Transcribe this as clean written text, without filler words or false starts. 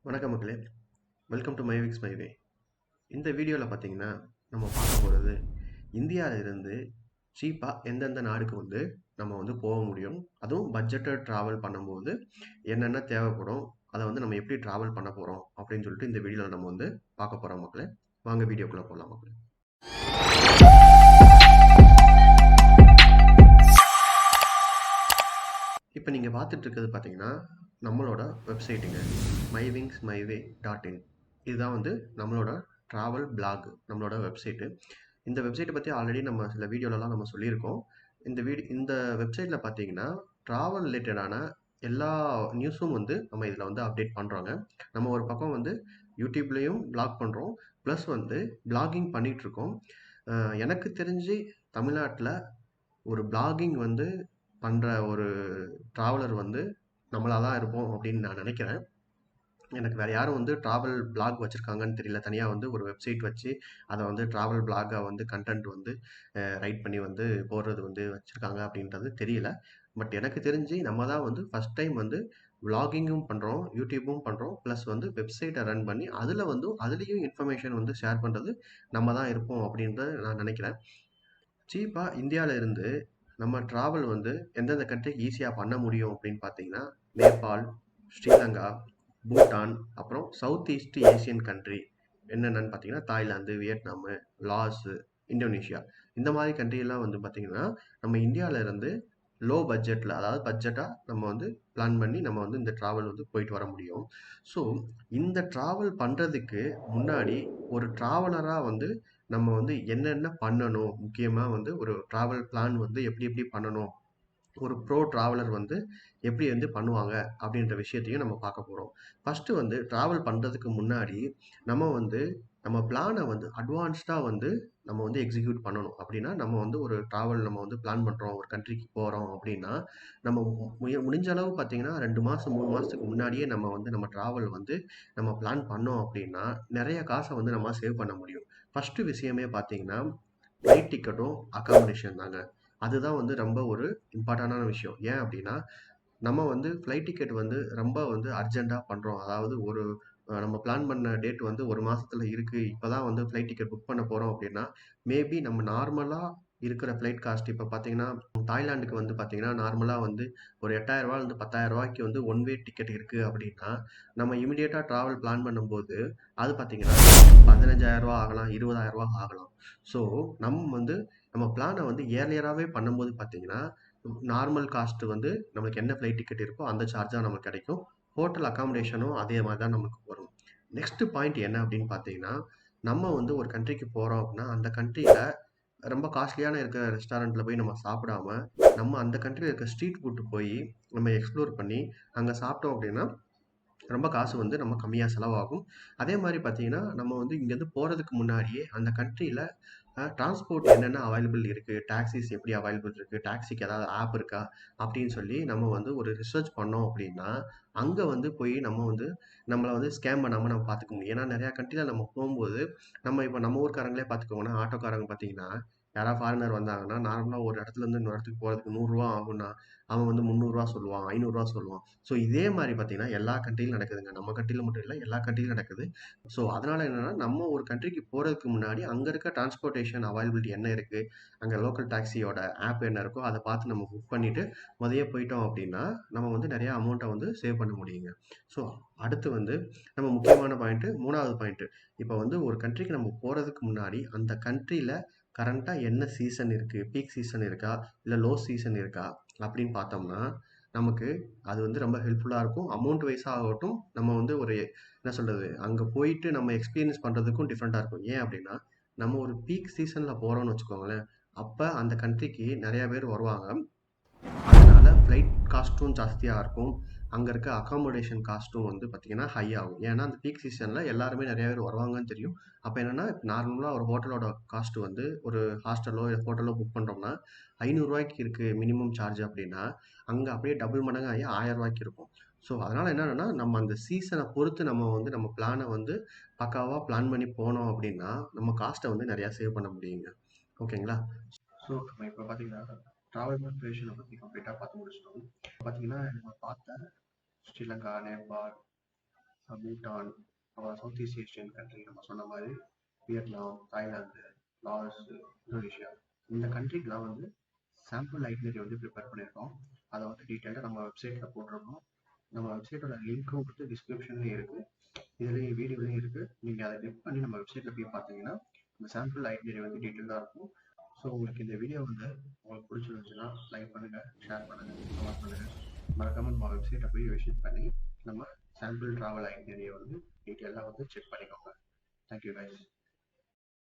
வணக்கம் மக்களே. Welcome to மைவிக்ஸ் மைவே. இந்த வீடியோவில் பார்த்தீங்கன்னா நம்ம பார்க்க போகிறது இந்தியாவில இருந்து சீப்பாக எந்தெந்த நாடுக்கு நம்ம போக முடியும், அதுவும் பட்ஜெட்டட் ட்ராவல் பண்ணும்போது என்னென்ன தேவைப்படும், அதை நம்ம எப்படி ட்ராவல் பண்ண போகிறோம் அப்படின்னு சொல்லிட்டு இந்த வீடியோவில் நம்ம பார்க்க போகிறோம் மக்களே. வாங்க வீடியோக்குள்ளே போகலாம் மக்களே. இப்போ நீங்கள் பார்த்துட்டு இருக்கிறது பார்த்தீங்கன்னா நம்மளோட வெப்சைட்டுங்க, mywingsmyway.in. இதுதான் நம்மளோட ட்ராவல் பிளாக், நம்மளோட வெப்சைட்டு. இந்த வெப்சைட்டை பற்றி ஆல்ரெடி நம்ம சில வீடியோலலாம் நம்ம சொல்லியிருக்கோம். இந்த வெப்சைட்டில் பார்த்தீங்கன்னா ட்ராவல் ரிலேட்டடான எல்லா நியூஸும் நம்ம இதில் அப்டேட் பண்ணுறோங்க. நம்ம ஒரு பக்கம் யூடியூப்லேயும் பிளாக் பண்ணுறோம், ப்ளஸ் பிளாகிங் பண்ணிகிட்ருக்கோம். எனக்கு தெரிஞ்சு தமிழ்நாட்டில் ஒரு பிளாகிங் பண்ணுற ஒரு ட்ராவலர் நம்மளாக தான் இருப்போம் அப்படின்னு நான் நினைக்கிறேன். எனக்கு வேறு யாரும் ட்ராவல் பிளாக் வச்சுருக்காங்கன்னு தெரியல. தனியாக ஒரு வெப்சைட் வச்சு அதை ட்ராவல் பிளாகை கண்டென்ட் ரைட் பண்ணி போடுறது வச்சுருக்காங்க அப்படின்றது தெரியல. பட் எனக்கு தெரிஞ்சு நம்ம தான் ஃபஸ்ட் டைம் விளாகிங்கும் பண்ணுறோம், யூடியூப்பும் பண்ணுறோம், ப்ளஸ் வெப்சைட்டை ரன் பண்ணி அதில் அதுலேயும் இன்ஃபர்மேஷன் ஷேர் பண்ணுறது நம்ம தான் இருப்போம் அப்படின்றத நான் நினைக்கிறேன். சீப்பாக இந்தியாவில் இருந்து நம்ம ட்ராவல் எந்தெந்த கண்ட்ரிக்கு ஈஸியாக பண்ண முடியும் அப்படின்னு பார்த்தீங்கன்னா நேபாள், ஸ்ரீலங்கா, பூட்டான், அப்புறம் சவுத் ஈஸ்ட் ஏசியன் கண்ட்ரி என்னென்னு பார்த்தீங்கன்னா தாய்லாந்து, வியட்நாமு, லாஸ், இந்தோனேஷியா, இந்த மாதிரி கண்ட்ரியெல்லாம் பார்த்தீங்கன்னா நம்ம இந்தியாவில இருந்து லோ பட்ஜெட்டில், அதாவது பட்ஜெட்டாக நம்ம பிளான் பண்ணி நம்ம இந்த ட்ராவல் போயிட்டு வர முடியும். ஸோ இந்த ட்ராவல் பண்ணுறதுக்கு முன்னாடி ஒரு ட்ராவலராக நம்ம என்னென்ன பண்ணணும், முக்கியமாக ஒரு ட்ராவல் பிளான் எப்படி எப்படி பண்ணணும், ஒரு ப்ரோ ட்ராவலர் எப்படி பண்ணுவாங்க அப்படின்ற விஷயத்தையும் நம்ம பார்க்க போகிறோம். ஃபஸ்ட்டு ட்ராவல் பண்ணுறதுக்கு முன்னாடி நம்ம பிளானை அட்வான்ஸ்டாக நம்ம எக்ஸிக்யூட் பண்ணணும். அப்படின்னா நம்ம ஒரு ட்ராவல் நம்ம பிளான் பண்ணுறோம், ஒரு கண்ட்ரிக்கு போகிறோம் அப்படின்னா நம்ம முடிஞ்ச அளவு பார்த்தீங்கன்னா 2 மாதம் 3 மாதத்துக்கு முன்னாடியே நம்ம ட்ராவல் நம்ம பிளான் பண்ணோம் அப்படின்னா நிறைய காசை நம்ம சேவ் பண்ண முடியும். ஃபஸ்ட்டு விஷயமே பார்த்தீங்கன்னா ஃப்ளைட் டிக்கெட்டும் அகாமடேஷன் தாங்க. அதுதான் ரொம்ப ஒரு இம்பார்ட்டண்டான விஷயம். ஏன் அப்படின்னா நம்ம ஃப்ளைட் டிக்கெட் ரொம்ப அர்ஜென்ட்டாக பண்ணுறோம். அதாவது ஒரு நம்ம பிளான் பண்ண டேட் 1 மாசத்துல இருக்கு. இப்பதான் ஃப்ளைட் டிக்கெட் புக் பண்ண போறோம் அப்படின்னா, மேபி நம்ம நார்மலா இருக்கிற ஃப்ளைட் காஸ்ட் இப்போ பார்த்தீங்கன்னா, தாய்லாந்துக்கு பார்த்தீங்கன்னா, நார்மலா ஒரு ரூ. 8,000 ரூ. 10,000 ஒன் வே டிக்கெட் இருக்கு அப்படின்னா, நம்ம இமிடியேட்டா டிராவல் பிளான் பண்ணும்போது, அது பார்த்தீங்கன்னா ரூ. 15,000 ஆகலாம், ரூ. 20,000 ஆகலாம். ஸோ நம்ம நம்ம பிளானை ஏர்லியராகவே பண்ணும்போது பார்த்தீங்கன்னா, நார்மல் காஸ்ட் நமக்கு என்ன ஃப்ளைட் டிக்கெட் இருக்கோ அந்த சார்ஜ் தான் நமக்கு கிடைக்கும். ஹோட்டல் அகாமடேஷனும் அதே மாதிரி தான் நமக்கு வரும். நெக்ஸ்ட் பாயிண்ட் என்ன அப்படின்னு பார்த்தீங்கன்னா, நம்ம ஒரு கண்ட்ரிக்கு போகிறோம் அப்படின்னா அந்த கண்ட்ரியில் ரொம்ப காஸ்ட்லியான இருக்கிற ரெஸ்டாரண்ட்டில் போய் நம்ம சாப்பிடாம, நம்ம அந்த கண்ட்ரியில் இருக்க ஸ்ட்ரீட் ஃபுட்டு போய் நம்ம எக்ஸ்ப்ளோர் பண்ணி அங்கே சாப்பிட்டோம் அப்படின்னா ரொம்ப காசு நம்ம கம்மியாக செலவாகும். அதே மாதிரி பார்த்தீங்கன்னா நம்ம இங்கேருந்து போகிறதுக்கு முன்னாடியே அந்த கண்ட்ரியில் டிரான்ஸ்போர்ட் என்னென்ன அவைலபிள் இருக்குது, டாக்ஸிஸ் எப்படி அவைலபிள் இருக்குது, டாக்ஸிக்கு ஏதாவது ஆப் இருக்கா அப்படின்னு சொல்லி நம்ம ஒரு ரிசர்ச் பண்ணோம் அப்படின்னா அங்கே போய் நம்ம நம்மளை ஸ்கேம் பண்ணாமல் நம்ம பார்த்துக்க முடியும். ஏன்னா நிறையா கண்ட்ரியில் நம்ம போகும்போது இப்போ நம்ம ஊர்க்காரங்களே பார்த்துக்கோங்கன்னா, ஆட்டோக்காரங்க பார்த்தீங்கன்னா யாராவது ஃபாரினர் வந்தாங்கன்னா நார்மலாக ஒரு இடத்துலேருந்து இன்னொரு இடத்துக்கு போகிறதுக்கு 100 ஆகும்னா அவன் 300 சொல்லுவான், 500 சொல்லுவான். ஸோ இதே மாதிரி பார்த்தீங்கன்னா எல்லா கண்ட்ரியிலும் நடக்குதுங்க. நம்ம கண்ட்ரியில் மட்டும் இல்லை, எல்லா கண்ட்ரியிலும் நடக்குது. ஸோ அதனால என்னன்னா நம்ம ஒரு கண்ட்ரிக்கு போகிறதுக்கு முன்னாடி அங்கே இருக்க டிரான்ஸ்போர்ட்டேஷன் அவைலபிலிட்டி என்ன இருக்குது, அங்கே லோக்கல் டாக்ஸியோட ஆப் என்ன இருக்கோ அதை பார்த்து நம்ம புக் பண்ணிவிட்டு முதல்ல போயிட்டோம் அப்படின்னா நம்ம நிறையா அமௌண்ட்டை சேவ் பண்ண முடியுங்க. ஸோ அடுத்து நம்ம முக்கியமான பாயிண்ட்டு, 3வது பாயிண்ட்டு, இப்போ ஒரு கண்ட்ரிக்கு நம்ம போகிறதுக்கு முன்னாடி அந்த கண்ட்ரியில் கரண்ட்டாக என்ன சீசன் இருக்குது, பீக் சீசன் இருக்கா இல்லை லோ சீசன் இருக்கா அப்படின்னு பார்த்தோம்னா நமக்கு அது ரொம்ப ஹெல்ப்ஃபுல்லாக இருக்கும். அமௌண்ட் வைஸாக ஆகட்டும், நம்ம ஒரு என்ன சொல்கிறது, அங்கே போயிட்டு நம்ம எக்ஸ்பீரியன்ஸ் பண்ணுறதுக்கும் டிஃப்ரெண்ட்டாக இருக்கும். ஏன் அப்படின்னா நம்ம ஒரு பீக் சீசனில் போகிறோம்னு வச்சுக்கோங்களேன், அப்போ அந்த கண்ட்ரிக்கு நிறையா பேர் வருவாங்க. அதனால ஃப்ளைட் காஸ்ட்டும் ஜாஸ்தியாக இருக்கும். அங்கே இருக்க அகாமடேஷன் காஸ்ட்டும் பார்த்திங்கன்னா ஹை ஆகும். ஏன்னா அந்த பீக் சீசனில் எல்லாருமே நிறைய பேர் வருவாங்கன்னு தெரியும். அப்போ என்னென்னா நார்மலாக ஒரு ஹோட்டலோட காஸ்ட் ஒரு ஹாஸ்டலோ இல்லை ஹோட்டலோ புக் பண்ணுறோம்னா ரூ. 500 இருக்குது மினிமம் சார்ஜ் அப்படின்னா, அங்கே அப்படியே டபுள் மடங்கு ஆகி ரூ. 1000 இருக்கும். ஸோ அதனால் என்னென்னா நம்ம அந்த சீசனை பொறுத்து நம்ம நம்ம பிளானை பக்காவாக பிளான் பண்ணி போனோம் அப்படின்னா நம்ம காஸ்ட்டை நிறையா சேவ் பண்ண முடியுங்க. ஓகேங்களா? ஸோ நம்ம இப்போ பார்த்தீங்கன்னா ட்ராவல் ப்ரிப்பரேஷனை பற்றி கம்ப்ளீட்டாக பார்த்து முடிச்சிட்டோம். பார்த்தீங்கன்னா நம்ம பார்த்த ஸ்ரீலங்கா, நேபாள், பூட்டான், அப்புறம் சவுத் ஈஸ்ட் ஏஷியன் கண்ட்ரி நம்ம சொன்ன மாதிரி வியட்நாம், தாய்லாந்து, லாஸ், இந்தோனேஷியா, இந்த கண்ட்ரிக்கெலாம் வந்து சாம்பிள் ஐட்னரி வந்து ப்ரிப்பேர் பண்ணியிருக்கோம். அதை வந்து டீட்டெயிலாக நம்ம வெப்சைட்டில் போட்டிருக்கோம். நம்ம வெப்சைட்டோட லிங்க்கும் வந்து டிஸ்கிரிப்ஷன்லேயும் இருக்குது, இதுலேயும் வீடியோலையும் இருக்குது. நீங்கள் அதை கிளிக் பண்ணி நம்ம வெப்சைட்டில் போய் பார்த்தீங்கன்னா இந்த சாம்பிள் ஐட்னரி வந்து டீட்டெயிலாக இருக்கும். ஸோ உங்களுக்கு இந்த வீடியோ வந்து உங்களுக்கு பிடிச்சிருந்துச்சுன்னா லைக் பண்ணுங்கள், ஷேர் பண்ணுங்கள், கமெண்ட் பண்ணுங்கள். மறக்காமல் நம்ம வெப்சைட்டை போய் விசிட் பண்ணி நம்ம சாம்பிள் ட்ராவல் ஐட்னரியை வந்து டீட்டெயிலாக வந்து செக் பண்ணிக்கோங்க. Thank you guys.